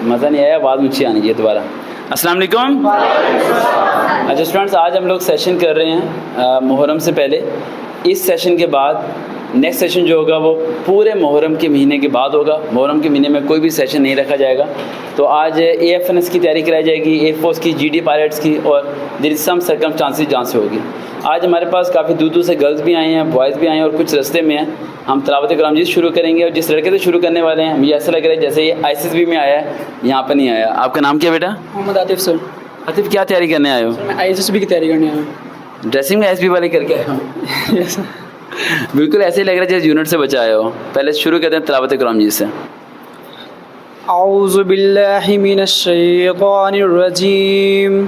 مزہ نہیں آیا, آواز اونچی آنی چاہیے دوبارہ. السلام علیکم. اچھا اسٹوڈنٹس, آج ہم لوگ سیشن کر رہے ہیں محرم سے پہلے. اس سیشن کے بعد نیکسٹ سیشن جو ہوگا وہ پورے محرم کے مہینے کے بعد ہوگا. محرم کے مہینے میں کوئی بھی سیشن نہیں رکھا جائے گا. تو آج AFNS کی تیاری کرائی جائے گی, ایئر فورس کی, GD پائلٹس کی, اور دیر از سم سرکمسٹانسز جہاں سے ہوگی. آج ہمارے پاس کافی دور دور سے گرلز بھی آئے ہیں, بوائز بھی آئے ہیں, اور کچھ رستے میں ہیں. ہم تلاوت قرآن مجید شروع کریں گے, اور جس لڑکے سے شروع کرنے والے ہیں مجھے ایسا لگ رہا ہے جیسے یہ ISSB میں آیا ہے, یہاں پہ نہیں آیا. آپ کا نام کیا بیٹا؟ محمد عاطف سر. عاطف, کیا تیاری کرنے آئے ہو؟ میں ISSB کی تیاری کرنے آیا ہوں. ڈریسنگ میں SB والے کر کے آیا ہوں. بالکل ایسے ہی لگ رہا ہے جیسے یونٹ سے بچا آئے ہو. پہلے شروع کرتے ہیں تلاوت قرآن مجید سے. اعوذ باللہ من الشیطان الرجیم,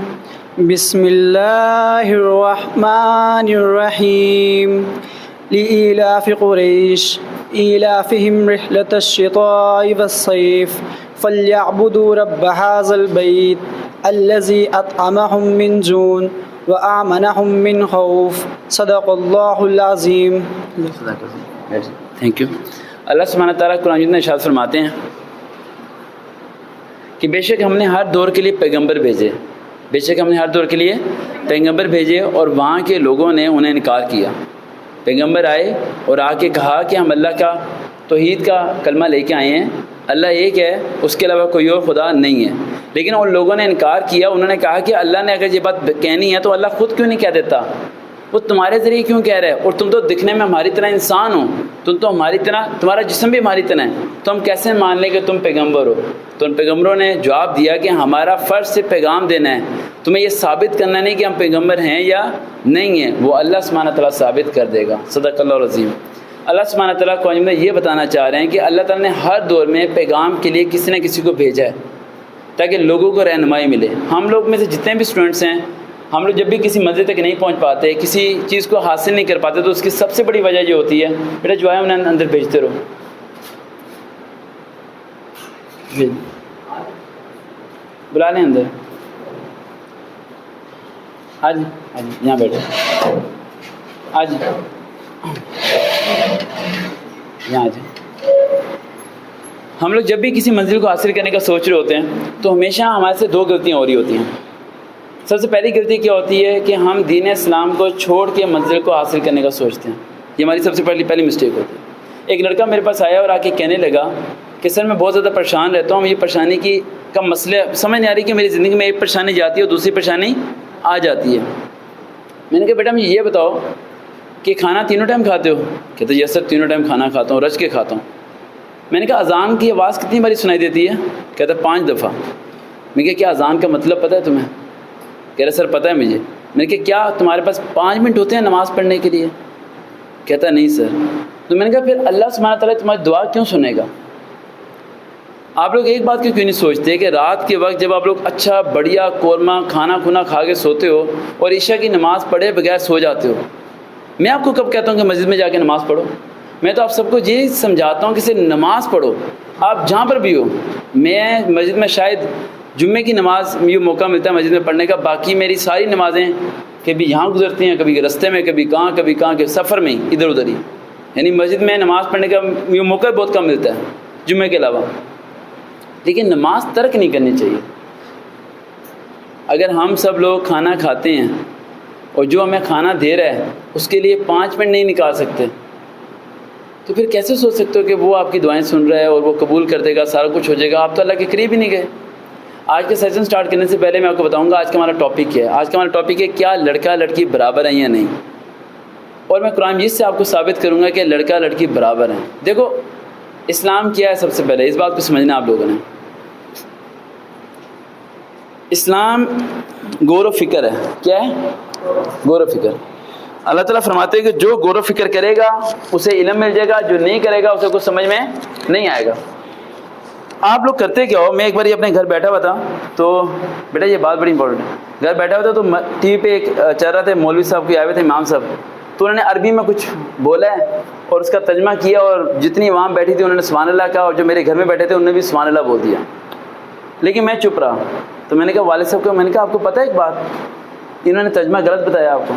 بسم اللہ الرحمن الرحیم. لإيلاف قریش إيلافهم رحلة الشتاء والصيف فليعبدوا رب هذا البيت الذي أطعمهم من جوع وآمنهم من خوف. صدق اللہ العظیم. Thank you. اللہ سبحانہ تعالیٰ قرآن مجید میں ارشاد فرماتے ہیں کہ بے شک ہم نے ہر دور کے لیے پیغمبر بھیجے, بے شک ہم نے ہر دور کے لیے پیغمبر بھیجے, اور وہاں کے لوگوں نے انہیں انکار کیا. پیغمبر آئے اور آ کے کہا کہ ہم اللہ کا توحید کا کلمہ لے کے آئے ہیں, اللہ ایک ہے, اس کے علاوہ کوئی اور خدا نہیں ہے. لیکن ان لوگوں نے انکار کیا. انہوں نے کہا کہ اللہ نے اگر یہ بات کہنی ہے تو اللہ خود کیوں نہیں کہہ دیتا, وہ تمہارے ذریعے کیوں کہہ رہا ہے, اور تم تو دکھنے میں ہماری طرح انسان ہو, تم تو ہماری طرح, تمہارا جسم بھی ہماری طرح ہے, تو ہم کیسے مان لیں کہ تم پیغمبر ہو. تو ان پیغمبروں نے جواب دیا کہ ہمارا فرض سے پیغام دینا ہے, تمہیں یہ ثابت کرنا نہیں کہ ہم پیغمبر ہیں یا نہیں ہیں, وہ اللہ سبحانہ تعالیٰ ثابت کر دے گا. صدق اللہ العظیم. اللہ سبحانہ تعالیٰ کو میں یہ بتانا چاہ رہے ہیں کہ اللہ تعالیٰ نے ہر دور میں پیغام کے لیے کسی نہ کسی کو بھیجا ہے تاکہ لوگوں کو رہنمائی ملے. ہم لوگ میں سے جتنے بھی اسٹوڈنٹس ہیں, ہم لوگ جب بھی کسی منزل تک نہیں پہنچ پاتے, کسی چیز کو حاصل نہیں کر پاتے, تو اس کی سب سے بڑی وجہ یہ ہوتی ہے بیٹا جو ہے انہیں اندر بھیجتے رہو. جی بلا لیں اندر. آج یہاں بیٹھے, آج یہاں آج. ہم لوگ جب بھی کسی منزل کو حاصل کرنے کا سوچ رہے ہوتے ہیں تو ہمیشہ ہمارے سے دو غلطیاں ہو رہی ہوتی ہیں. سب سے پہلی غلطی کیا ہوتی ہے کہ ہم دین اسلام کو چھوڑ کے منزل کو حاصل کرنے کا سوچتے ہیں. یہ ہماری سب سے پہلی مسٹیک ہوتی ہے. ایک لڑکا میرے پاس آیا اور آ کے کہنے لگا کہ سر میں بہت زیادہ پریشان رہتا ہوں, یہ پریشانی کا مسئلہ سمجھ نہیں آ رہی کہ میری زندگی میں ایک پریشانی جاتی ہے اور دوسری پریشانی آ جاتی ہے. میں نے کہا بیٹا مجھے یہ بتاؤ کہ کھانا تینوں ٹائم کھاتے ہو؟ کہتے یس سر تینوں ٹائم کھانا کھاتا ہوں, رج کے کھاتا ہوں. میں نے کہا اذان کی آواز کتنی باری سنائی دیتی ہے؟ کہتا 5 دفعہ. میں کہا کیا اذان کا مطلب پتہ ہے تمہیں؟ کہہ رہا سر پتہ ہے مجھے. میں نے کہا کیا تمہارے پاس 5 منٹ ہوتے ہیں نماز پڑھنے کے لیے؟ کہتا نہیں سر. تو میں نے کہا پھر اللہ سبحانہ تعالیٰ تمہاری دعا کیوں سنے گا؟ آپ لوگ ایک بات کیوں نہیں سوچتے کہ رات کے وقت جب آپ لوگ اچھا بڑھیا قورمہ کھانا کھا کے سوتے ہو اور عشاء کی نماز پڑھے بغیر سو جاتے ہو, میں آپ کو کب کہتا ہوں کہ مسجد میں جا کے نماز پڑھو؟ میں تو آپ سب کو یہ سمجھاتا ہوں کہ صرف نماز پڑھو, آپ جہاں پر بھی ہو. میں مسجد میں شاید جمعے کی نماز یہ موقع ملتا ہے مسجد میں پڑھنے کا, باقی میری ساری نمازیں کبھی یہاں گزرتی ہیں, کبھی رستے میں, کبھی کہاں کے سفر میں, ادھر ادھر ہی. یعنی مسجد میں نماز پڑھنے کا یہ موقع بہت کم ملتا ہے جمعے کے علاوہ. لیکن نماز ترک نہیں کرنی چاہیے. اگر ہم سب لوگ کھانا کھاتے ہیں اور جو ہمیں کھانا دے رہا ہے اس کے لیے 5 منٹ نہیں نکال سکتے, تو پھر کیسے سوچ سکتے ہو کہ وہ آپ کی دعائیں سن رہا ہے اور وہ قبول کر دے گا, سارا کچھ ہو جائے گا؟ آپ تو اللہ کے قریب ہی نہیں گئے. آج کا سیشن سٹارٹ کرنے سے پہلے میں آپ کو بتاؤں گا آج کا ہمارا ٹاپک کیا ہے. آج کا ہمارا ٹاپک ہے کیا لڑکا لڑکی برابر ہیں یا نہیں, اور میں قرآن مجید سے آپ کو ثابت کروں گا کہ لڑکا لڑکی برابر ہیں. دیکھو اسلام کیا ہے, سب سے پہلے اس بات کو سمجھنا آپ لوگوں نے. اسلام غور و فکر ہے. کیا ہے؟ غور و فکر. اللہ تعالیٰ فرماتے ہیں کہ جو غور و فکر کرے گا اسے علم مل جائے گا, جو نہیں کرے گا اسے کچھ سمجھ میں نہیں آئے گا. آپ لوگ کرتے کیا ہو؟ میں ایک بار اپنے گھر بیٹھا ہوا تھا, تو بیٹا یہ بات بڑی امپورٹنٹ ہے. گھر بیٹھا ہوا تھا تو ٹی وی پہ ایک چل رہا تھا, مولوی صاحب کے آئے ہوئے تھے, امام صاحب. تو انہوں نے عربی میں کچھ بولا ہے اور اس کا ترجمہ کیا, اور جتنی عوام بیٹھی تھی انہوں نے سبحان اللہ کہا, اور جو میرے گھر میں بیٹھے تھے انہوں نے بھی سبحان اللہ بول دیا. لیکن میں چپ رہا. تو میں نے کہا والد صاحب کو, میں نے کہا آپ کو پتہ ہے ایک بات, انہوں نے ترجمہ غلط بتایا آپ کو.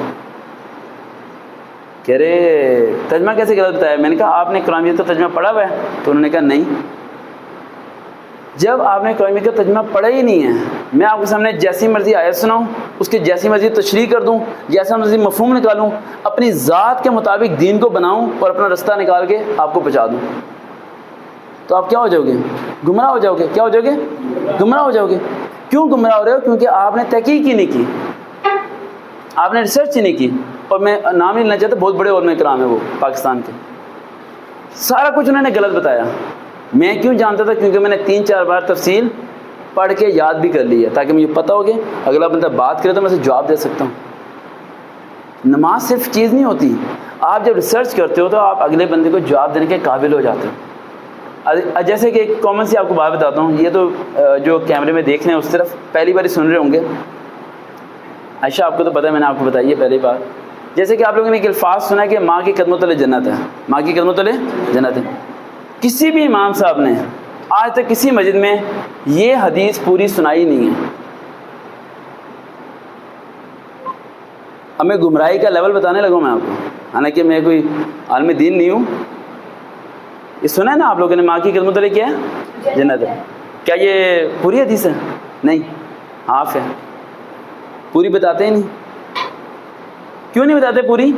کہہ رہے ترجمہ کیسے غلط بتایا؟ میں نے کہا آپ نے قرآن مجید کا ترجمہ پڑھا ہوا ہے؟ تو انہوں نے کہا نہیں. جب آپ نے کلمے کا ترجمہ پڑھا ہی نہیں ہے، میں آپ کے سامنے جیسی مرضی آیت سناؤں، اس کی جیسی مرضی تشریح کر دوں، جیسا مرضی مفہوم نکالوں، اپنی ذات کے مطابق دین کو بناؤں اور اپنا رستہ نکال کے آپ کو پہنچا دوں، تو آپ کیا ہو جاؤ گے؟ گمراہ ہو جاؤ گے۔ کیا ہو جاؤ گے؟ گمراہ ہو جاؤ گے۔ کیوں گمراہ ہو رہے ہو؟ کیونکہ آپ نے تحقیق ہی نہیں کی، آپ نے ریسرچ ہی نہیں کی۔ اور میں نام ہی لینا چاہتا، بہت بڑے علماء کرام ہیں وہ پاکستان کے، سارا کچھ انہوں نے غلط بتایا۔ میں کیوں جانتا تھا؟ کیونکہ میں نے 3-4 بار تفصیل پڑھ کے یاد بھی کر لی ہے، تاکہ مجھے پتہ ہو گیا اگلا بندہ بات کرے تو میں اسے جواب دے سکتا ہوں۔ نماز صرف چیز نہیں ہوتی، آپ جب ریسرچ کرتے ہو تو آپ اگلے بندے کو جواب دینے کے قابل ہو جاتے ہو۔ جیسے کہ ایک کامن سی آپ کو بات بتاتا ہوں، یہ تو جو کیمرے میں دیکھ رہے ہیں اس طرف پہلی بار سن رہے ہوں گے، عائشہ آپ کو تو پتہ ہے، میں نے آپ کو بتائی ہے پہلی بار۔ جیسے کہ آپ لوگوں نے ایک الفاظ سنا ہے کہ ماں کے قدموں تلے جنت ہے، ماں کی قدموں تلے جنت ہے۔ کسی بھی امام صاحب نے آج تک کسی مسجد میں یہ حدیث پوری سنائی نہیں ہے۔ اب میں گمراہی کا لیول بتانے لگا میں آپ کو، حالانکہ میں کوئی عالم دین نہیں ہوں۔ یہ سنا ہے نا آپ لوگوں نے، ماں کی قدموں تلے کیا ہے؟ جنت ہے۔ کیا یہ پوری حدیث ہے؟ نہیں، ہاف ہے، پوری بتاتے ہی نہیں۔ کیوں نہیں بتاتے پوری؟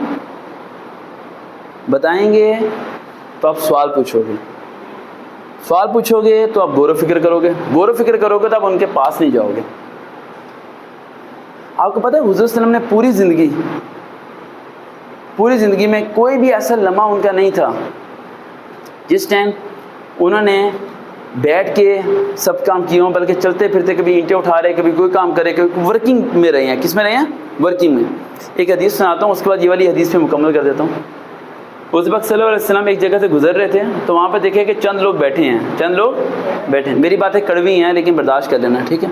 بتائیں گے تو آپ سوال پوچھو گے، سوال پوچھو گے تو آپ غور و فکر کرو گے، غور و فکر کرو گے تو آپ ان کے پاس نہیں جاؤ گے۔ آپ کو پتہ ہے حضور صلی اللہ علیہ وسلم نے پوری زندگی میں کوئی بھی ایسا لمحہ ان کا نہیں تھا جس ٹائم انہوں نے بیٹھ کے سب کام کیے ہوں، بلکہ چلتے پھرتے کبھی اینٹیں اٹھا رہے، کبھی کوئی کام کرے، کبھی ورکنگ میں رہے ہیں۔ کس میں رہے ہیں؟ ورکنگ میں۔ ایک حدیث سناتا ہوں، اس کے بعد یہ والی حدیث پہ مکمل کر دیتا ہوں۔ حضور پاک صلی اللہ علیہ وسلم ایک جگہ سے گزر رہے تھے تو وہاں پہ دیکھے کہ چند لوگ بیٹھے ہیں، چند لوگ بیٹھے ہیں۔ میری باتیں کڑوی ہیں لیکن برداشت کر لینا، ٹھیک ہے؟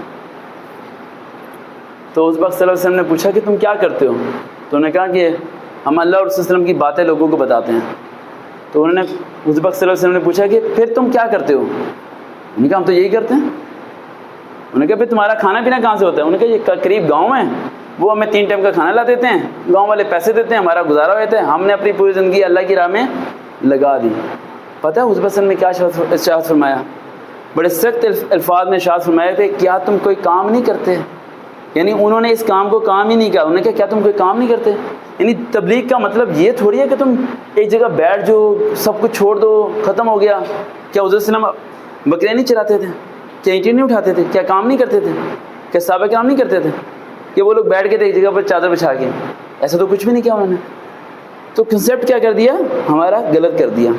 تو حضور پاک صلی اللہ علیہ وسلم نے پوچھا کہ تم کیا کرتے ہو؟ تو انہوں نے کہا کہ ہم اللہ اور رسول صلی اللہ علیہ وسلم کی باتیں لوگوں کو بتاتے ہیں۔ تو انہوں نے حضور پاک صلی اللہ علیہ وسلم نے پوچھا کہ پھر تم کیا کرتے ہو؟ انہوں نے کہا ہم تو یہی کرتے ہیں۔ انہوں نے کہا پھر تمہارا کھانا پینا کہاں سے ہوتا ہے؟ انہوں نے کہا یہ قریب گاؤں ہے، وہ ہمیں 3 ٹائم کا کھانا لا دیتے ہیں، گاؤں والے پیسے دیتے ہیں، ہمارا گزارا ہو جاتا ہے، ہم نے اپنی پوری زندگی اللہ کی راہ میں لگا دی۔ پتہ ہے حضور صلی اللہ علیہ وسلم نے کیا ارشاد فرمایا؟ بڑے سخت الفاظ میں ارشاد فرمایا کہ کیا تم کوئی کام نہیں کرتے؟ یعنی انہوں نے اس کام کو کام ہی نہیں کہا، انہوں نے کہا کیا تم کوئی کام نہیں کرتے؟ یعنی تبلیغ کا مطلب یہ تھوڑی ہے کہ تم ایک جگہ بیٹھ جاؤ، سب کچھ چھوڑ دو، ختم ہو گیا۔ کیا حضور صلی اللہ علیہ وسلم بکریاں نہیں چراتے تھے؟ کیا اینٹیں نہیں اٹھاتے تھے؟ کیا کام نہیں کرتے تھے؟ کیا صحابہ کام نہیں کرتے تھے؟ کہ وہ لوگ بیٹھ کے تھے ایک جگہ پر چادر بچھا کے؟ ایسا تو کچھ بھی نہیں کیا انہوں نے۔ تو کنسیپٹ کیا کر دیا؟ ہمارا غلط کر دیا۔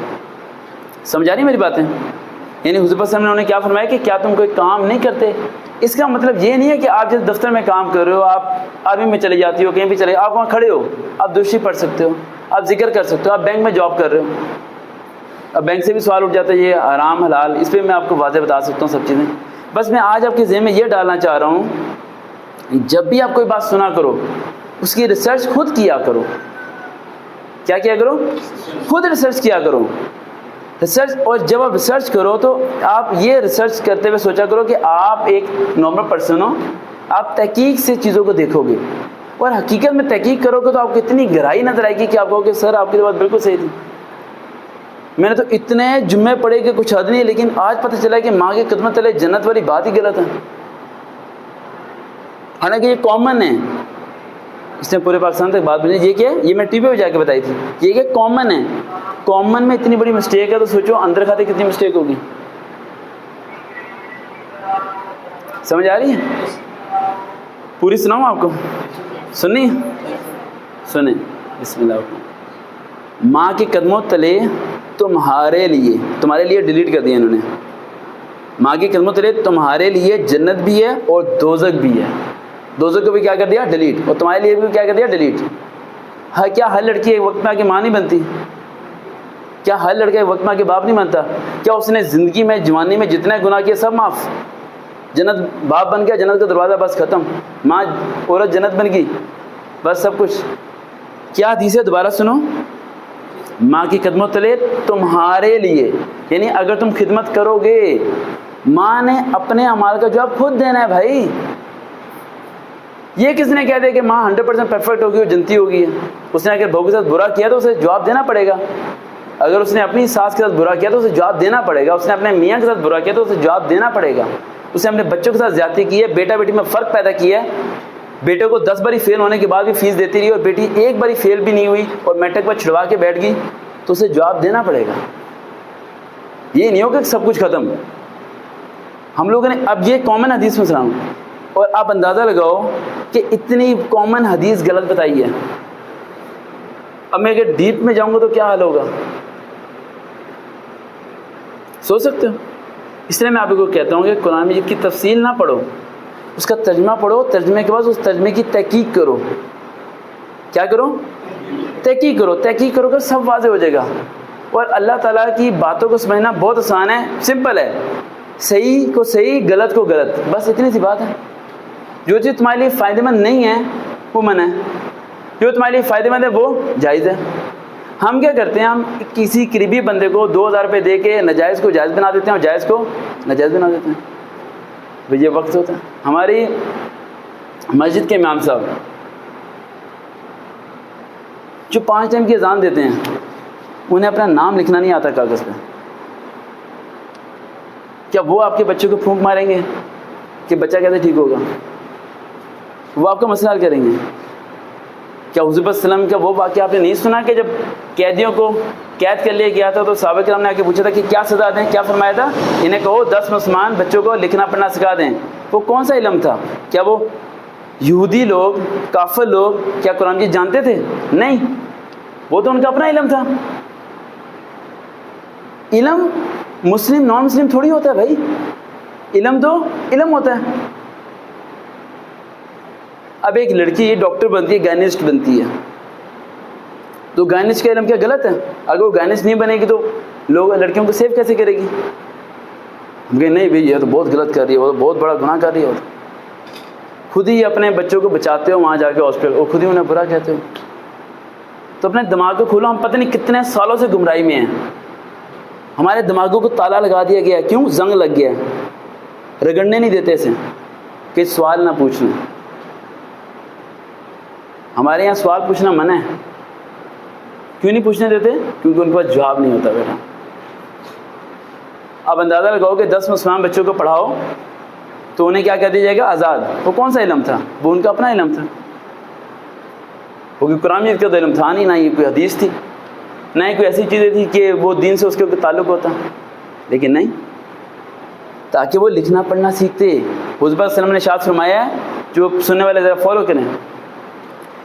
سمجھا نہیں میری باتیں؟ یعنی حضور صلی اللہ علیہ وسلم نے کیا فرمایا کہ کیا تم کوئی کام نہیں کرتے؟ اس کا مطلب یہ نہیں ہے کہ آپ جس دفتر میں کام کر رہے ہو، آپ آرمی میں چلے جاتی ہو، کہیں بھی چلے، آپ وہاں کھڑے ہو، آپ درشی پڑھ سکتے ہو، آپ ذکر کر سکتے ہو، آپ بینک میں جاب کر رہے ہو۔ اب بینک سے بھی سوال اٹھ جاتا ہے یہ حرام حلال، اس پہ میں آپ کو واضح بتا سکتا ہوں سب چیزیں۔ بس میں آج آپ کے ذہن میں یہ ڈالنا چاہ رہا ہوں، جب بھی آپ کوئی بات سنا کرو اس کی ریسرچ خود کیا کرو۔ کیا کیا کرو؟ خود ریسرچ کیا کرو۔ ریسرچ، اور جب آپ ریسرچ کرو تو آپ یہ ریسرچ کرتے ہوئے سوچا کرو کہ آپ ایک نارمل پرسن ہو، آپ تحقیق سے چیزوں کو دیکھو گے، اور حقیقت میں تحقیق کرو گے تو آپ کو اتنی گہرائی نظر آئے گی کہ آپ کہو کہ سر آپ کی بات بالکل صحیح تھی۔ میں نے تو اتنے جمعے پڑھے کہ کچھ حد نہیں، لیکن آج پتہ چلا کہ ماں کے قدموں تلے جنت والی بات ہی غلط ہے۔ حالانکہ یہ کامن ہے، اس نے پورے پاکستان تک بات بھیجی۔ یہ کیا ہے؟ یہ میں ٹی وی پہ جا کے بتائی تھی، یہ کہ کامن ہے۔ کامن میں اتنی بڑی مسٹیک ہے تو سوچو اندر کھاتے کتنی مسٹیک ہوگی۔ سمجھ آ رہی ہے؟ پوری سناؤں آپ کو؟ سنی؟ سنیں، بسم اللہ الرحمن الرحیم۔ ماں کے قدموں تلے تمہارے لیے ڈیلیٹ کر دیا انہوں نے۔ ماں کے قدموں تلے تمہارے لیے جنت بھی ہے اور دوزخ بھی ہے۔ دوزخ کو بھی کیا کر دیا؟ ڈیلیٹ۔ اور تمہارے لیے بھی کیا کر دیا؟ ڈیلیٹ۔ ہاں، کیا ہر لڑکی ایک وقت میں آ کے ماں نہیں بنتی؟ کیا ہر لڑکا ایک وقت میں آ کے باپ نہیں بنتا؟ کیا اس نے زندگی میں جوانی میں جتنے گناہ کیے سب معاف؟ جنت باپ بن گیا، جنت کا دروازہ بس ختم، ماں عورت جنت بن گئی، بس سب کچھ۔ کیا حدیث ہے؟ دوبارہ سنو۔ ماں کی قدموں تلے تمہارے لیے، یعنی اگر تم خدمت کرو گے، ماں نے اپنے اعمال کا جواب خود دینا ہے بھائی۔ یہ کس نے کہہ دیا کہ ماں 100% پرفیکٹ ہوگی اور جنتی ہوگی ہے؟ اس نے اگر بہو کے ساتھ برا کیا تو اسے جواب دینا پڑے گا۔ اگر اس نے اپنی ساس کے ساتھ برا کیا تو اسے جواب دینا پڑے گا، اس نے اپنے میاں کے ساتھ برا کیا تو اسے جواب دینا پڑے گا، اس نے اپنے بچوں کے ساتھ زیادتی کی ہے، بیٹا بیٹی میں فرق پیدا کیا ہے، بیٹے کو 10 باری فیل ہونے کے بعد بھی فیس دیتی رہی اور بیٹی ایک باری فیل بھی نہیں ہوئی اور میٹرک پر چھڑوا کے بیٹھ گئی تو اسے جواب دینا پڑے گا۔ یہ نہیں ہو کہ سب کچھ ختم۔ ہم لوگوں نے اب یہ کامن حدیث میں سناؤں اور آپ اندازہ لگاؤ کہ اتنی کامن حدیث غلط بتائی ہے، اب میں اگر ڈیپ میں جاؤں گا تو کیا حال ہوگا، سوچ سکتے ہو؟ اس لیے میں آپ کو کہتا ہوں کہ قرآن مجید کی تفصیل نہ پڑھو، اس کا ترجمہ پڑھو، ترجمے کے بعد اس ترجمے کی تحقیق کرو۔ کیا کرو؟ تحقیق کرو، تحقیق کرو کہ سب واضح ہو جائے گا۔ اور اللہ تعالیٰ کی باتوں کو سمجھنا بہت آسان ہے، سمپل ہے، صحیح کو صحیح، غلط کو غلط، بس اتنی سی بات ہے۔ جو چیز تمہارے لیے فائدہ مند نہیں ہے وہ منع ہے، جو تمہارے لیے فائدہ مند ہے وہ جائز ہے۔ ہم کیا کرتے ہیں، ہم کسی قریبی بندے کو 2000 روپے دے کے ناجائز کو جائز بنا دیتے ہیں اور جائز کو ناجائز بنا دیتے ہیں۔ بھئی یہ وقت ہوتا ہے۔ ہماری مسجد کے امام صاحب جو 5 ٹائم کی اذان دیتے ہیں انہیں اپنا نام لکھنا نہیں آتا کاغذ پہ، کیا وہ آپ کے بچے کو پھونک ماریں گے کہ بچہ کیسے ٹھیک ہوگا؟ وہ آپ کا مسئلہ حل کریں گے؟ کیا حضور صلی اللہ علیہ وسلم کا وہ واقعہ آپ نے نہیں سنا کہ جب قیدیوں کو قید کر لیا گیا تھا تو صحابہ کرام نے آ کے پوچھا تھا کہ کیا سزا دیں؟ کیا فرمایا تھا؟ انہیں کہو 10 مسلمان بچوں کو لکھنا پڑھنا سکھا دیں۔ وہ کون سا علم تھا؟ کیا وہ یہودی لوگ، کافر لوگ کیا قرآن کی جانتے تھے؟ نہیں، وہ تو ان کا اپنا علم تھا۔ علم مسلم نان مسلم تھوڑی ہوتا ہے بھائی، علم تو علم ہوتا ہے۔ اب ایک لڑکی ڈاکٹر بنتی ہے، گائنسٹ بنتی ہے، تو گائنسٹ کا علم کیا غلط ہے؟ اگر وہ گائنسٹ نہیں بنے گی تو لوگ لڑکیوں کو سیو کیسے کرے گی؟ ہم کہیں نہیں بھائی یہ تو بہت غلط کر رہی ہے، وہ تو بہت بڑا گناہ کر رہی ہے، خود ہی اپنے بچوں کو بچاتے ہو وہاں جا کے ہاسپٹل اور خود ہی انہیں برا کہتے ہو۔ تو اپنے دماغ کو کھولو، ہم پتہ نہیں کتنے سالوں سے گمراہی میں ہیں، ہمارے دماغوں کو تالا لگا دیا گیا ہے، کیوں؟ زنگ لگ گیا ہے، رگڑنے نہیں دیتے اسے کہ سوال نہ پوچھنا۔ ہمارے یہاں سوال پوچھنا منع ہے، کیوں نہیں پوچھنے دیتے؟ کیونکہ ان کے پاس جواب نہیں ہوتا بیٹا۔ اب اندازہ لگاؤ کہ 10 مسلمان بچوں کو پڑھاؤ تو انہیں کیا کہہ دیا جائے گا؟ آزاد۔ وہ کون سا علم تھا؟ وہ ان کا اپنا علم تھا، وہ کوئی قرآن مجید کا علم تھا نہیں، نہ یہ کوئی حدیث تھی، نہ ہی کوئی ایسی چیزیں تھی کہ وہ دین سے اس کے تعلق ہوتا، لیکن نہیں، تاکہ وہ لکھنا پڑھنا سیکھتے۔ حضور صلی اللہ علیہ وسلم نے ارشاد فرمایا ہے، جو سننے والے ذرا فالو کریں،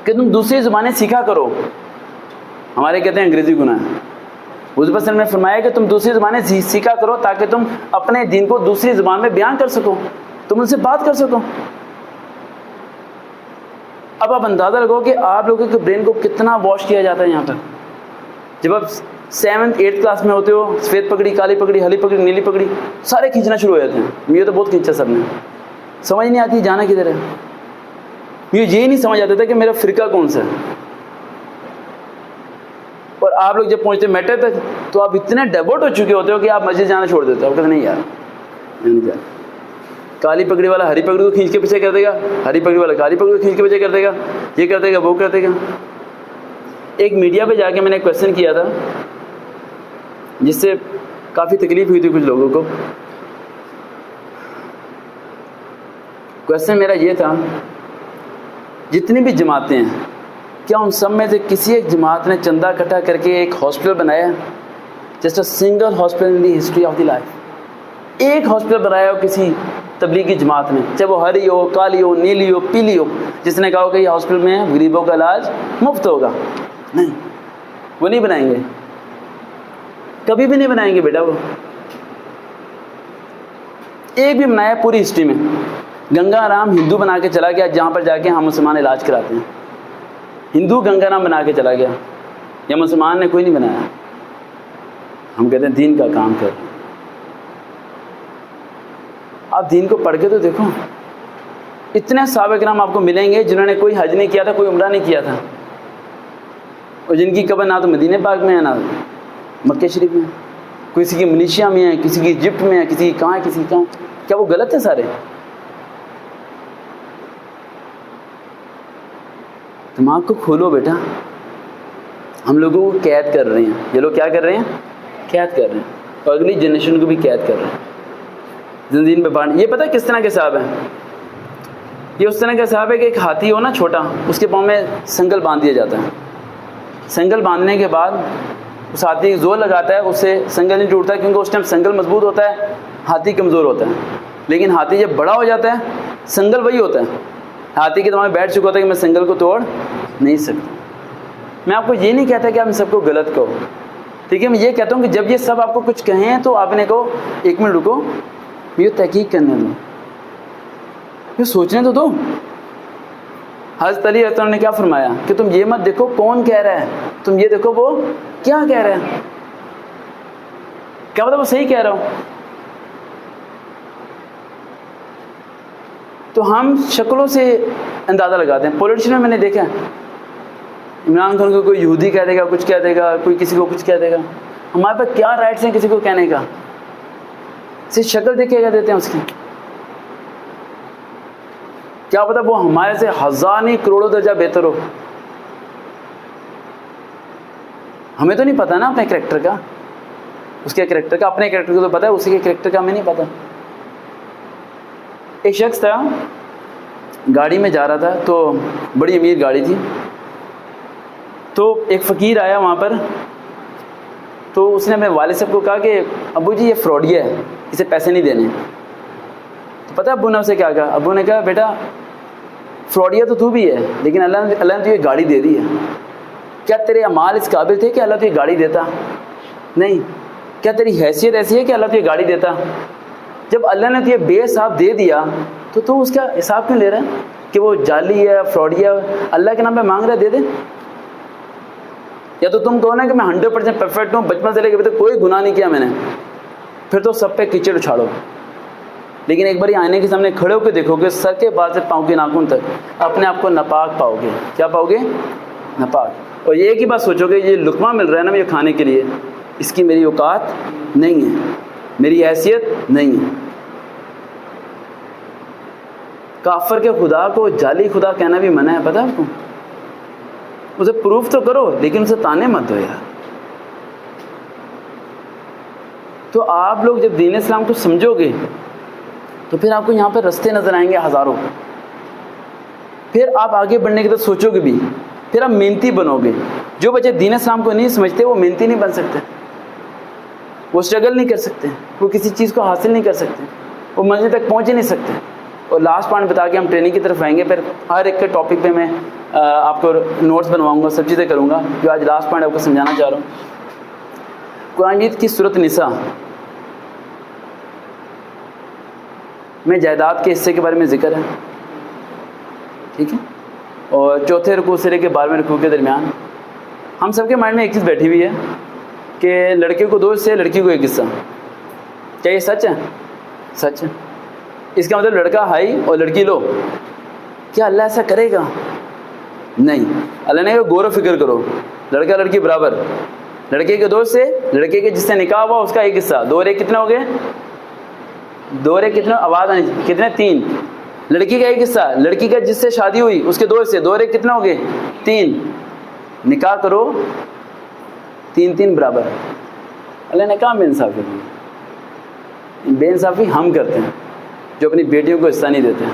کہ تم دوسری زبانیں سیکھا کرو۔ ہمارے کہتے ہیں انگریزی گناہ ہے، حضور صلی اللہ علیہ وسلم نے فرمایا کہ تم دوسری زبانیں سیکھا کرو تاکہ تم اپنے دین کو دوسری زبان میں بیان کر سکو، تم ان سے بات کر سکو۔ اب آپ اندازہ لگو کہ آپ لوگوں کے برین کو کتنا واش کیا جاتا ہے یہاں پر۔ جب آپ 7th 8th کلاس میں ہوتے ہو، سفید پگڑی، کالی پگڑی، ہری پگڑی، نیلی پگڑی، سارے کھینچنا شروع ہو جاتے ہیں۔ مجھے تو بہت کھینچا سب نے، سمجھ نہیں آتی جانا کدھر ہے۔ مجھے یہی نہیں سمجھ آتا تھا کہ میرا فرقہ کون سا ہے۔ اور آپ لوگ جب پہنچتے میٹر تک تو آپ اتنے ڈیوٹ ہو چکے ہوتے ہو کہ آپ مسجد جانا چھوڑ دیتے ہو، آپ کہتے نہیں یار میں نہیں جانا۔ کالی پگڑی والا ہری پگڑی کو کھینچ کے پیچھے کر دے گا، ہری پگڑی والا کالی پگڑی کو کھینچ کے پیچھے کر دے گا، یہ کر دے گا، وہ کر دے گا۔ ایک میڈیا پہ جا کے میں نے کویسچن کیا تھا جس سے کافی تکلیف ہوئی تھی کچھ لوگوں کو۔ کویسچن میرا یہ تھا، جتنی بھی جماعتیں ہیں کیا ان سب میں سے کسی ایک جماعت نے چندہ اکٹھا کر کے ایک ہاسپٹل بنایا ہے؟ Just a single hospital in the history of the life. ایک ہاسپٹل بنایا ہو کسی تبلیغی جماعت نے، چاہے وہ ہری ہو، کالی ہو، نیلی ہو، پیلی ہو، جس نے کہا ہو کہ یہ ہاسپٹل میں غریبوں کا علاج مفت ہوگا؟ نہیں، وہ نہیں بنائیں گے، کبھی بھی نہیں بنائیں گے بیٹا۔ وہ ایک بھی بنایا پوری ہسٹری میں؟ گنگا رام ہندو بنا کے چلا گیا، جہاں پر جا کے ہم مسلمان علاج کراتے ہیں، ہندو گنگا رام بنا کے چلا گیا، یا مسلمان نے کوئی نہیں بنایا۔ ہم کہتے ہیں دین کا کام کر۔ آپ دین کو پڑھ کے تو دیکھو، اتنے صحابہ کرام آپ کو ملیں گے جنہوں نے کوئی حج نہیں کیا تھا، کوئی عمرہ نہیں کیا تھا، اور جن کی قبر نہ تو مدینہ پاک میں ہے نہ مکہ شریف میں، کسی کی ملیشیا میں ہے، کسی کی ایجپٹ میں ہے، کسی کی کہاں ہے، کسی کی کہاں۔ کیا وہ غلط ہے سارے؟ دماغ کو کھولو بیٹا، ہم لوگوں کو قید کر رہے ہیں. یہ لوگ کیا کر رہے ہیں؟ قید کر رہے ہیں، اور اگلی جنریشن کو بھی قید کر رہے ہیں. زندگی میں بانٹ. یہ پتہ کس طرح کے صاحب ہیں؟ یہ اس طرح کا صاحب ہے کہ ایک ہاتھی ہو نا چھوٹا، اس کے پاؤں میں سنگل باندھ دیا جاتا ہے. سنگل باندھنے کے بعد اس ہاتھی زور لگاتا ہے، اس سے سنگل نہیں ٹوٹتا، کیونکہ اس ٹائم سنگل مضبوط ہوتا ہے، ہاتھی کمزور ہوتا ہے. لیکن ہاتھی جب بڑا ہو جاتا ہے، سنگل وہی ہوتا ہے. ہاتھی کے دماغ میں بیٹھ چکا ہوتا ہے کہ میں سنگل کو توڑ نہیں سکتا. میں آپ کو یہ نہیں کہتا کہ آپ ان سب کو غلط کہو، ٹھیک ہے. میں یہ کہتا ہوں کہ جب یہ سب آپ کو کچھ کہیں تو آپ نے کہو ایک منٹ رکو، یہ تحقیق کرنے دو، یہ سوچنے تو دو. حضرت علی رضی اللہ عنہ نے کیا فرمایا کہ تم یہ مت دیکھو کون کہہ رہا ہے، تم یہ دیکھو وہ کیا کہہ رہا ہے. کیا پتہ وہ صحیح کہہ رہا ہو. تو ہم شکلوں سے اندازہ لگاتے ہیں. پولیٹیشن میں نے دیکھا عمران خان کو کوئی یہودی کہہ دے گا، کچھ کہہ دے گا، کوئی کسی کو کچھ کہہ دے گا. ہمارے پاس کیا رائٹس ہیں کسی کو کہنے کا؟ صرف شکل دیکھ کے کہہ دیتے ہیں اس کی. کیا پتہ وہ ہمارے سے ہزار نہیں کروڑوں درجہ بہتر ہو. ہمیں تو نہیں پتہ نا اپنے کریکٹر کا، اس کے کریکٹر کا. اپنے کریکٹر کو تو پتہ ہے، اسی کے کریکٹر کا ہمیں نہیں پتہ. ایک شخص تھا، گاڑی میں جا رہا تھا، تو بڑی امیر گاڑی تھی. تو ایک فقیر آیا وہاں پر، تو اس نے اپنے والد صاحب کو کہا کہ ابو جی یہ فراڈیا ہے، اسے پیسے نہیں دینے. تو پتہ ابو نے اسے کیا کہا؟ ابو نے کہا بیٹا فراڈیا تو بھی ہے، لیکن اللہ نے تجھے گاڑی دے دی ہے. کیا تیرے اعمال اس قابل تھے کہ اللہ تجھے گاڑی دیتا؟ نہیں. کیا تیری حیثیت ایسی ہے کہ اللہ تجھے گاڑی دیتا؟ جب اللہ نے تجھے بے حساب دے دیا تو اس کا حساب کیوں لے رہا ہے کہ وہ جعلی ہے، فراڈیا ہے؟ اللہ کے نام پہ مانگ رہا ہے، دے دے. یا تو تم کہو نا کہ میں 100% پرفیکٹ ہوں، بچپن سے لے کے ابھی تک کوئی گناہ نہیں کیا میں نے، پھر تو سب پہ کیچڑ اچھاڑو. لیکن ایک بار آئینے کے سامنے کھڑے ہو کے دیکھو گے، سر کے بال سے پاؤں کے ناخن تک اپنے آپ کو ناپاک پاؤ گے. کیا پاؤ گے؟ ناپاک. اور یہ ایک ہی بات سوچو گے، یہ لقمہ مل رہا ہے نا مجھے کھانے کے لیے، اس کی میری اوقات نہیں ہے، میری حیثیت نہیں ہے. کافر کے خدا کو جعلی خدا کہنا بھی منع ہے، پتہ ہے آپ کو؟ اسے پروف تو کرو، لیکن اسے تانے مت دو یار. تو آپ لوگ جب دین اسلام کو سمجھو گے تو پھر آپ کو یہاں پہ رستے نظر آئیں گے ہزاروں. پھر آپ آگے بڑھنے کی طرف سوچو گے بھی، پھر آپ محنتی بنو گے. جو بچے دین اسلام کو نہیں سمجھتے وہ محنتی نہیں بن سکتے، وہ اسٹرگل نہیں کر سکتے، وہ کسی چیز کو حاصل نہیں کر سکتے، وہ منزل تک پہنچ ہی نہیں سکتے. اور لاسٹ پوائنٹ بتا کے ہم ٹریننگ کی طرف آئیں گے. پھر ہر ایک کے ٹاپک پہ میں آپ کو نوٹس بنواؤں گا، سب چیزیں کروں گا. جو آج لاسٹ پوائنٹ آپ کو سمجھانا چاہ رہا ہوں، قرآن مجید کی سورۃ نساء میں جائیداد کے حصے کے بارے میں ذکر ہے، ٹھیک ہے. اور چوتھے رکوع سے لے کے 12ویں رکوع کے درمیان ہم سب کے مائنڈ میں ایک چیز بیٹھی ہوئی ہے کہ لڑکے کو 2 حصے، لڑکی کو 1 حصہ. کیا یہ سچ ہے؟ سچ ہے. اس کا مطلب لڑکا ہائی اور لڑکی لو. کیا اللہ ایسا کرے گا؟ نہیں. اللہ نے کہا غور و فکر کرو، لڑکا لڑکی برابر. لڑکے کے 2 حصے، لڑکے کے جس سے نکاح ہوا اس کا 1 حصہ. 2 اور 1 کتنے ہو گئے؟ 2 اور 1 کتنے؟ آواز آنی چاہیے. کتنے؟ 3. لڑکی کا 1 حصہ، لڑکی کا جس سے شادی ہوئی اس کے 2 حصے. 2 اور 1 کتنے ہو گئے؟ 3. نکاح کرو، 3 برابر. اللہ نے کہا بے انصافی. بے انصافی ہم کرتے ہیں جو اپنی بیٹیوں کو حصہ نہیں دیتے ہیں.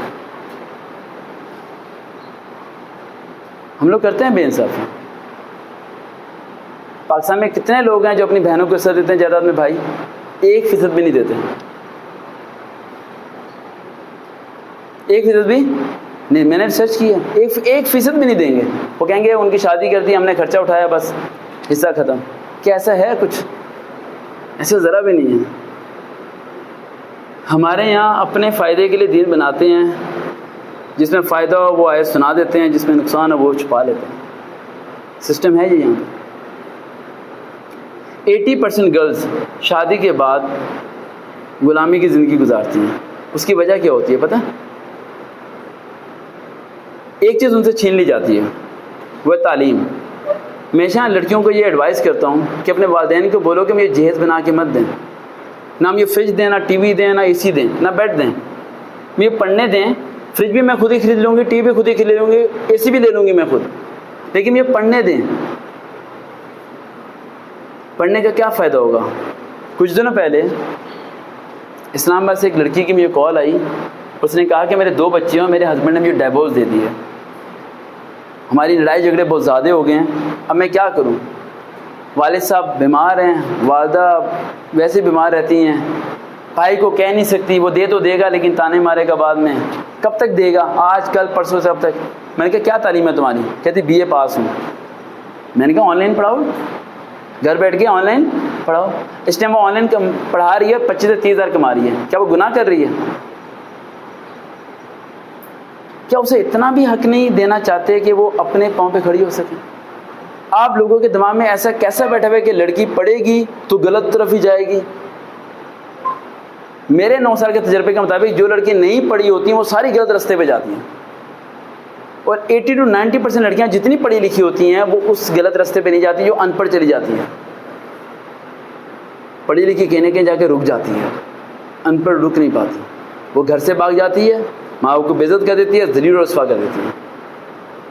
ہم لوگ کرتے ہیں بے انصافی. پاکستان میں کتنے لوگ ہیں جو اپنی بہنوں کو حصہ دیتے ہیں جائیداد میں؟ بھائی 1% بھی نہیں دیتے. 1% بھی نہیں. میں نے ریسرچ کی ہے، 1% بھی نہیں دیں گے. وہ کہیں گے ان کی شادی کر دی، ہم نے خرچہ اٹھایا، بس حصہ ختم. کیا ایسا ہے کچھ؟ ایسا ذرا بھی نہیں ہے. ہمارے یہاں اپنے فائدے کے لیے دین بناتے ہیں، جس میں فائدہ ہو وہ آیت سنا دیتے ہیں، جس میں نقصان ہو وہ چھپا لیتے ہیں. سسٹم ہے یہ یہاں پہ. 80% گرلز شادی کے بعد غلامی کی زندگی گزارتی ہیں. اس کی وجہ کیا ہوتی ہے پتہ؟ ایک چیز ان سے چھین لی جاتی ہے، وہ ہے تعلیم. ہمیشہ لڑکیوں کو یہ ایڈوائز کرتا ہوں کہ اپنے والدین کو بولو کہ ہم یہ جہیز بنا کے مت دیں، نہ ہم یہ فریج دیں، نہ ٹی وی دیں، نہ اے سی دیں، نہ بیڈ دیں. یہ پڑھنے دیں. فریج بھی میں خود ہی خرید لوں گی، ٹی وی بھی خود ہی خرید لوں گی، اے سی بھی لے لوں گی میں خود، لیکن یہ پڑھنے دیں. پڑھنے کا کیا فائدہ ہوگا؟ کچھ دنوں پہلے اسلام آباد سے ایک لڑکی کی مجھے کال آئی، اس نے کہا کہ میرے 2 بچے ہیں، میرے ہسبینڈ نے مجھے ڈیورس دے دی ہے، ہماری لڑائی جھگڑے بہت زیادہ ہو گئے ہیں، اب میں کیا کروں؟ والد صاحب بیمار ہیں، والدہ ویسے بیمار رہتی ہیں، بھائی کو کہہ نہیں سکتی، وہ دے تو دے گا لیکن تانے مارے گا بعد میں، کب تک دے گا؟ آج کل پرسوں سے اب تک۔ میں نے کہا کیا تعلیم ہے تمہاری؟ کہتی BA پاس ہوں۔ میں نے کہا آن لائن پڑھاؤ، گھر بیٹھ کے آن لائن پڑھاؤ۔ اس ٹائم وہ آن لائن پڑھا رہی ہے، 25 سے 30 ہزار کما رہی ہے، کیا وہ گناہ کر رہی ہے؟ کیا اسے اتنا بھی حق نہیں دینا چاہتے کہ وہ اپنے پاؤں پہ کھڑی ہو سکے؟ آپ لوگوں کے دماغ میں ایسا کیسا بیٹھا ہوا ہے کہ لڑکی پڑھے گی تو غلط طرف ہی جائے گی؟ میرے 9 سال کے تجربے کے مطابق جو لڑکی نہیں پڑھی ہوتی ہیں وہ ساری غلط راستے پہ جاتی ہیں، اور 80 to 90% لڑکیاں جتنی پڑھی لکھی ہوتی ہیں وہ اس غلط راستے پہ نہیں جاتی جو ان پڑھ چلی جاتی ہیں۔ پڑھی لکھی کہیں کہیں جا کے رک جاتی ہے، ان پڑھ رک نہیں پاتی، وہ گھر سے بھاگ جاتی ہے، ماں باپ کو بے عزت کر دیتی ہے، ذلیل و رسوا کر دیتی ہے۔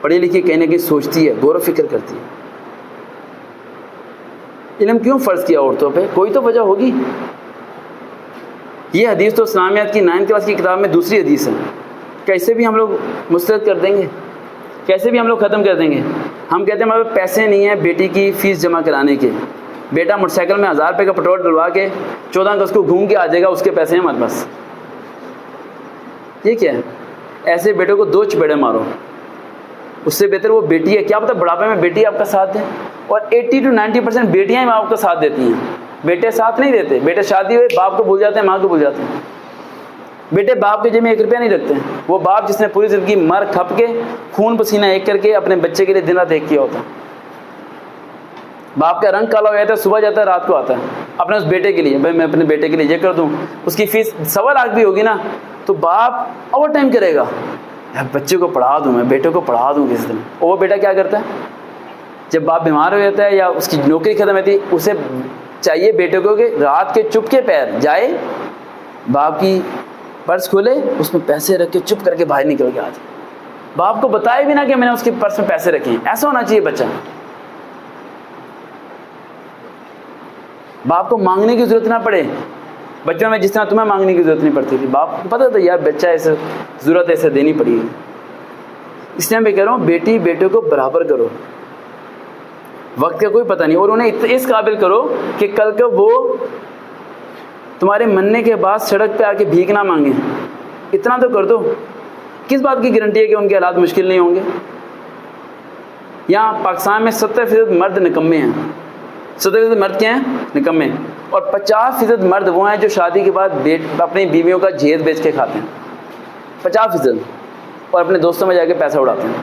پڑھی لکھی کہیں نہ کہیں سوچتی ہے، غور و فکر کرتی ہے۔ علم کیوں فرض کیا عورتوں پہ؟ کوئی تو وجہ ہوگی۔ یہ حدیث تو اسلامیات کی 9 کلاس کی کتاب میں دوسری حدیث ہے، کیسے بھی ہم لوگ مسترد کر دیں گے، کیسے بھی ہم لوگ ختم کر دیں گے۔ ہم کہتے ہیں ہمارے پاس پیسے نہیں ہیں بیٹی کی فیس جمع کرانے کے، بیٹا موٹر سائیکل میں 1000 روپے کا پیٹرول ڈلوا کے 14 اگست کو گھوم کے آ جائے گا، اس کے پیسے ہیں ہمارے پاس۔ یہ کیا ہے؟ ایسے بیٹوں کو 2 چپیڑے مارو، اس سے بہتر وہ بیٹی ہے، کیا پتہ بڑھاپے میں بیٹی آپ کا ساتھ دے۔ اور 80 to 90% بیٹیاں ہی ماں باپ کا ساتھ دیتی ہیں، بیٹے ساتھ نہیں دیتے۔ بیٹے شادی ہوئے باپ کو بھول جاتے ہیں، ماں کو بھول جاتے ہیں۔ بیٹے باپ کے جیب میں 1 روپیہ نہیں رکھتے ہیں۔ وہ باپ جس نے پوری زندگی مر کھپ کے خون پسینہ ایک کر کے اپنے بچے کے لیے دن رات ایک کیا ہوتا ہے۔ باپ کا رنگ کالا ہو جاتا ہے، صبح جاتا ہے رات کو آتا ہے اپنے اس بیٹے کے لیے، بھائی میں اپنے بیٹے کے لیے یہ کر دوں، اس کی فیس 1.25 لاکھ بھی ہوگی نا تو باپ اوور ٹائم کرے گا، بچے کو پڑھا دوں، میں بیٹے کو پڑھا دوں کس دن۔ اور وہ بیٹا کیا کرتا ہے؟ جب باپ بیمار ہو جاتا ہے یا اس کی نوکری ختم ہوتی ہے، اسے چاہیے بیٹے کو کہ رات کے چپ کے پیر جائے، باپ کی پرس کھولے، اس میں پیسے رکھ کے چپ کر کے باہر نکل کے آ جائے، باپ کو بتائے بھی نہ کہ میں نے اس کے پرس میں پیسے رکھے ہیں۔ ایسا ہونا چاہیے بچہ۔ باپ کو مانگنے کی ضرورت نہ پڑے۔ بچوں میں جس طرح تمہیں مانگنے کی ضرورت نہیں پڑتی تھی، باپ کو پتہ تھا یار بچہ ایسے ضرورت ایسے دینی پڑے گی۔ اس لیے میں کہہ رہا ہوں بیٹی بیٹوں کو برابر کرو، وقت کا کوئی پتہ نہیں، اور انہیں اس قابل کرو کہ کل کو وہ تمہارے مننے کے بعد سڑک پہ آ کے بھیک نہ مانگیں۔ اتنا تو کر دو۔ کس بات کی گارنٹی ہے کہ ان کے حالات مشکل نہیں ہوں گے؟ یہاں پاکستان میں 70% مرد نکمے ہیں۔ 70% مرد کیا ہیں؟ نکمے۔ اور 50% مرد وہ ہیں جو شادی کے بعد اپنی بیویوں کا جہیز بیچ کے کھاتے ہیں، 50%، اور اپنے دوستوں میں جا کے پیسہ اڑاتے ہیں۔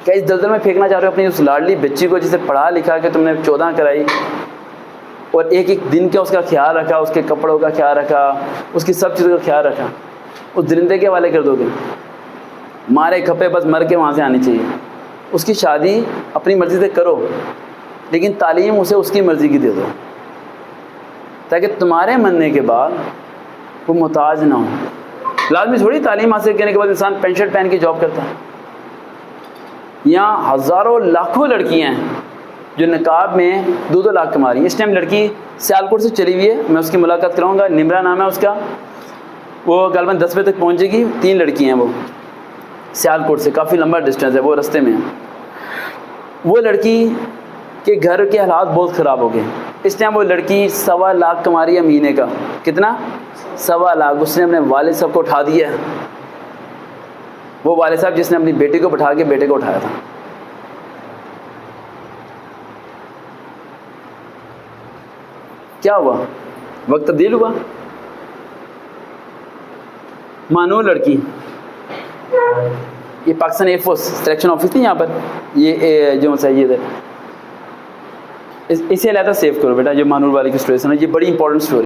کیا اس دلدل میں پھینکنا چاہ رہے ہو اپنی اس لاڈلی بچی کو جسے پڑھا لکھا کہ تم نے 14 کرائی، اور ایک ایک دن کا اس کا خیال رکھا، اس کے کپڑوں کا خیال رکھا، اس کی سب چیزوں کا خیال رکھا، اس درندے کے حوالے کر دو گے؟ مارے کھپے بس مر کے وہاں سے آنی چاہیے۔ اس کی شادی اپنی مرضی سے کرو، لیکن تعلیم اسے اس کی مرضی کی دے دو، تاکہ تمہارے مننے کے بعد وہ محتاج نہ ہو۔ لازمی تھوڑی تعلیم حاصل کرنے کے بعد انسان پینٹ شرٹ پہن کے جاب کرتا ہے۔ یہاں ہزاروں لاکھوں لڑکیاں ہیں جو نقاب میں 2-2 لاکھ کما رہی ہیں۔ اس ٹائم لڑکی سیالکوٹ سے چلی ہوئی ہے، میں اس کی ملاقات کراؤں گا، نمرا نام ہے اس کا، وہ غالباً 10 بجے تک پہنچے گی۔ 3 لڑکی ہیں وہ سیالکوٹ سے، کافی لمبا ڈسٹینس ہے، وہ رستے میں ہے۔ وہ لڑکی کے گھر کے حالات بہت خراب ہو گئے۔ اس ٹائم وہ لڑکی 1.25 لاکھ کما رہی ہے مہینے کا۔ کتنا؟ 1.25 لاکھ۔ اس نے اپنے والد صاحب کو اٹھا دیا ہے، وہ والد صاحب جس نے اپنی بیٹی کو بٹھا کے بیٹے کو اٹھایا تھا۔ کیا ہوا؟ وقت تبدیل ہوا۔ مانو لڑکی، یہ Pakistan air force selection office تھی یہاں پر، یہ جو مساجد ہے، اسے علیحدہ سیو کرو بیٹا، جو مانور والی کی اسٹوری سنا، یہ بڑی امپورٹنٹ اسٹوری۔